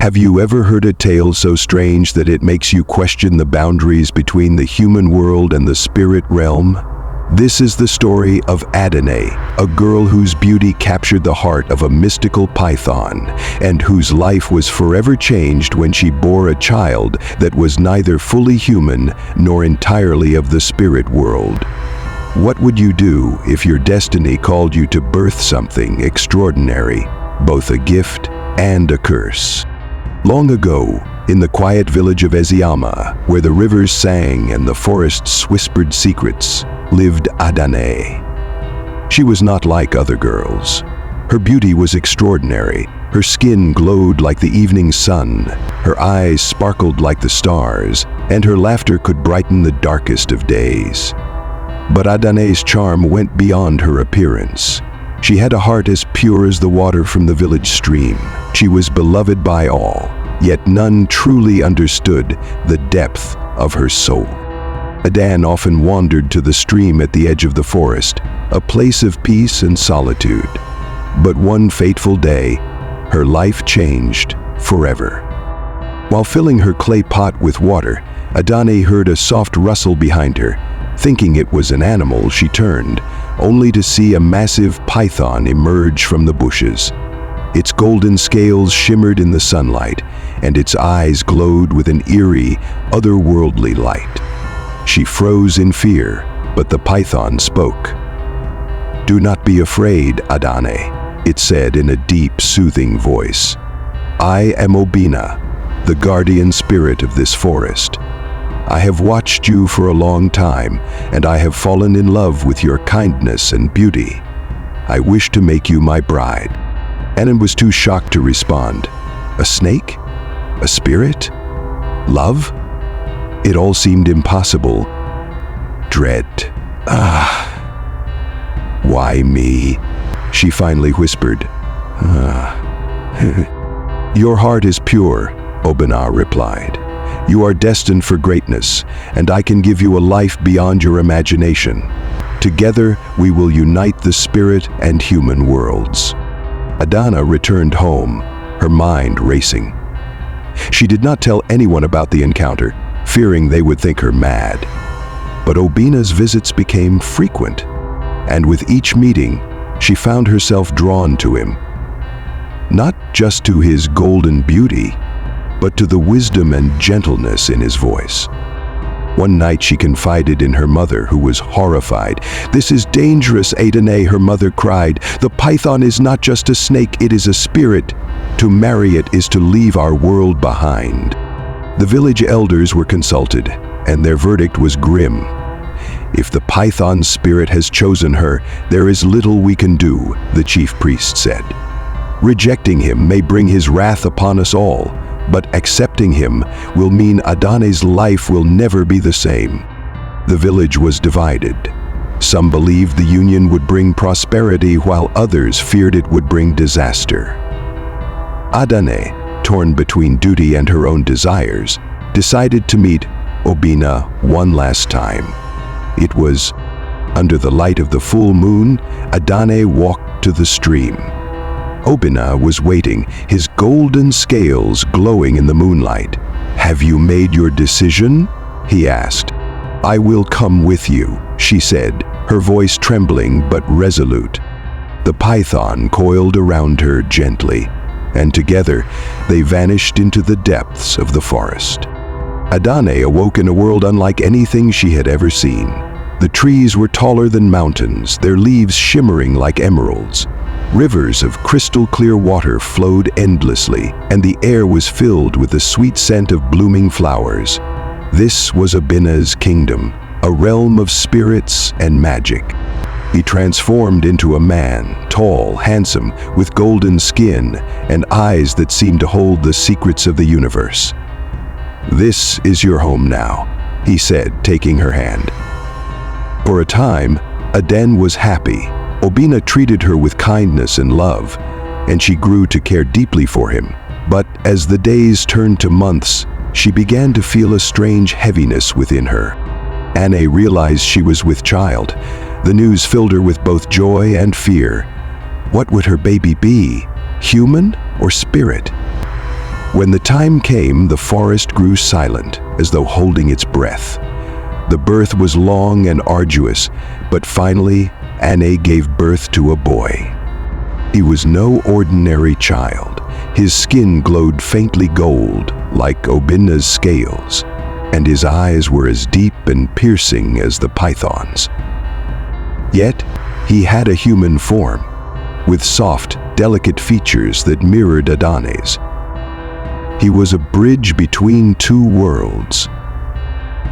Have you ever heard a tale so strange that it makes you question the boundaries between the human world and the spirit realm? This is the story of Adan, a girl whose beauty captured the heart of a mystical python, and whose life was forever changed when she bore a child that was neither fully human nor entirely of the spirit world. What would you do if your destiny called you to birth something extraordinary, both a gift and a curse? Long ago, in the quiet village of Eziyama, where the rivers sang and the forests whispered secrets, lived Adan. She was not like other girls. Her beauty was extraordinary. Her skin glowed like the evening sun, her eyes sparkled like the stars, and her laughter could brighten the darkest of days. But Adan's charm went beyond her appearance. She had a heart as pure as the water from the village stream. She was beloved by all, yet none truly understood the depth of her soul. Adan often wandered to the stream at the edge of the forest, a place of peace and solitude. But one fateful day, her life changed forever. While filling her clay pot with water, Adan heard a soft rustle behind her. Thinking it was an animal, she turned, only to see a massive python emerge from the bushes. Its golden scales shimmered in the sunlight, and its eyes glowed with an eerie, otherworldly light. She froze in fear, but the python spoke. "Do not be afraid, Adan," it said in a deep, soothing voice. "I am Obina, the guardian spirit of this forest. I have watched you for a long time, and I have fallen in love with your kindness and beauty. I wish to make you my bride." Adan was too shocked to respond. A snake? A spirit? Love? It all seemed impossible. Dread. Why me? She finally whispered. Your heart is pure, Obina replied. You are destined for greatness, and I can give you a life beyond your imagination. Together, we will unite the spirit and human worlds. Adana returned home, her mind racing. She did not tell anyone about the encounter, fearing they would think her mad. But Obina's visits became frequent, and with each meeting, she found herself drawn to him. Not just to his golden beauty, but to the wisdom and gentleness in his voice. One night she confided in her mother, who was horrified. "This is dangerous, Adan," her mother cried. "The python is not just a snake, it is a spirit. To marry it is to leave our world behind." The village elders were consulted, and their verdict was grim. "If the python's spirit has chosen her, there is little we can do," the chief priest said. "Rejecting him may bring his wrath upon us all, but accepting him will mean Adan's life will never be the same." The village was divided. Some believed the union would bring prosperity, while others feared it would bring disaster. Adan, torn between duty and her own desires, decided to meet Obina one last time. It was under the light of the full moon. Adan walked to the stream. Obina was waiting, his golden scales glowing in the moonlight. "Have you made your decision?" he asked. "I will come with you," she said, her voice trembling but resolute. The python coiled around her gently, and together they vanished into the depths of the forest. Adan awoke in a world unlike anything she had ever seen. The trees were taller than mountains, their leaves shimmering like emeralds. Rivers of crystal-clear water flowed endlessly, and the air was filled with the sweet scent of blooming flowers. This was Obina's kingdom, a realm of spirits and magic. He transformed into a man, tall, handsome, with golden skin and eyes that seemed to hold the secrets of the universe. "This is your home now," he said, taking her hand. For a time, Adan was happy. Obina treated her with kindness and love, and she grew to care deeply for him. But as the days turned to months, she began to feel a strange heaviness within her. Anna realized she was with child. The news filled her with both joy and fear. What would her baby be? Human or spirit? When the time came, the forest grew silent, as though holding its breath. The birth was long and arduous, but finally, Ane gave birth to a boy. He was no ordinary child. His skin glowed faintly gold, like Obina's scales, and his eyes were as deep and piercing as the python's. Yet, he had a human form, with soft, delicate features that mirrored Adane's. He was a bridge between two worlds,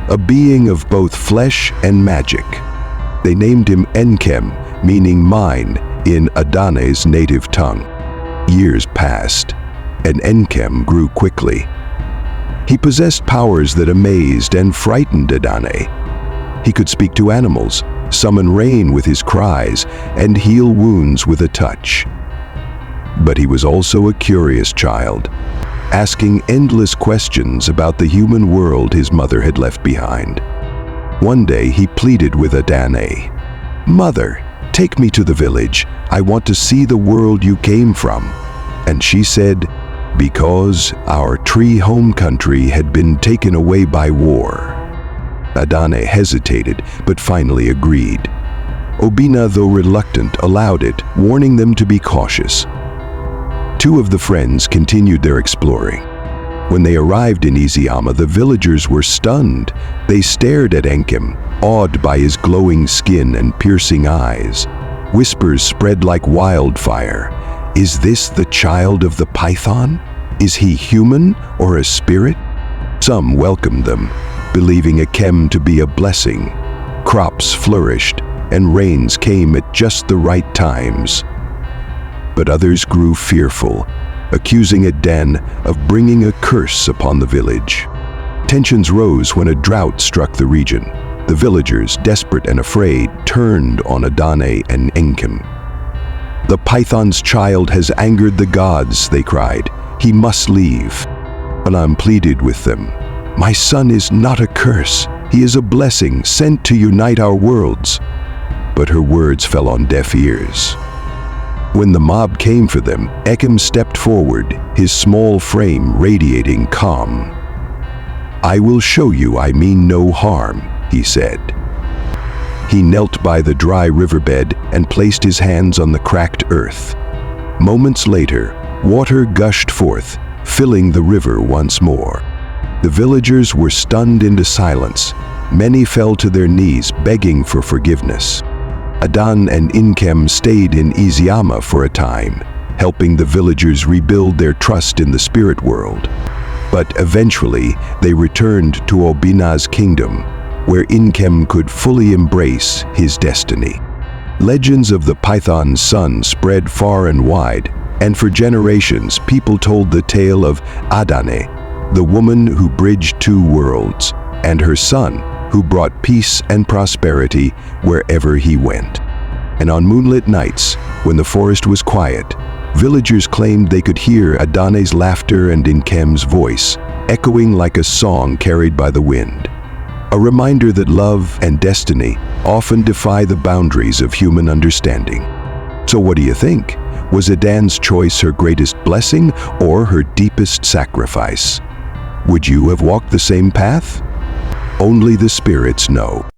a being of both flesh and magic. They named him Nkem, meaning mine, in Adane's native tongue. Years passed, and Nkem grew quickly. He possessed powers that amazed and frightened Adane. He could speak to animals, summon rain with his cries, and heal wounds with a touch. But he was also a curious child, asking endless questions about the human world his mother had left behind. One day he pleaded with Adane, "Mother, take me to the village. I want to see the world you came from." And she said, "Because our tree home country had been taken away by war." Adane hesitated, but finally agreed. Obina, though reluctant, allowed it, warning them to be cautious. Two of the friends continued their exploring. When they arrived in Izayama, the villagers were stunned. They stared at Nkem, awed by his glowing skin and piercing eyes. Whispers spread like wildfire. "Is this the child of the python? Is he human or a spirit?" Some welcomed them, believing Nkem to be a blessing. Crops flourished, and rains came at just the right times. But others grew fearful, accusing Adan of bringing a curse upon the village. Tensions rose when a drought struck the region. The villagers, desperate and afraid, turned on Adane and Nkem. "The python's child has angered the gods," they cried. "He must leave." Adan pleaded with them. "My son is not a curse. He is a blessing sent to unite our worlds." But her words fell on deaf ears. When the mob came for them, Nkem stepped forward, his small frame radiating calm. "I will show you I mean no harm," he said. He knelt by the dry riverbed and placed his hands on the cracked earth. Moments later, water gushed forth, filling the river once more. The villagers were stunned into silence. Many fell to their knees, begging for forgiveness. Adan and Nkem stayed in Izayama for a time, helping the villagers rebuild their trust in the spirit world. But eventually, they returned to Obina's kingdom, where Nkem could fully embrace his destiny. Legends of the python's son spread far and wide, and for generations, people told the tale of Adane, the woman who bridged two worlds, and her son, who brought peace and prosperity wherever he went. And on moonlit nights, when the forest was quiet, villagers claimed they could hear Adane's laughter and Nkem's voice, echoing like a song carried by the wind. A reminder that love and destiny often defy the boundaries of human understanding. So what do you think? Was Adan's choice her greatest blessing or her deepest sacrifice? Would you have walked the same path? Only the spirits know.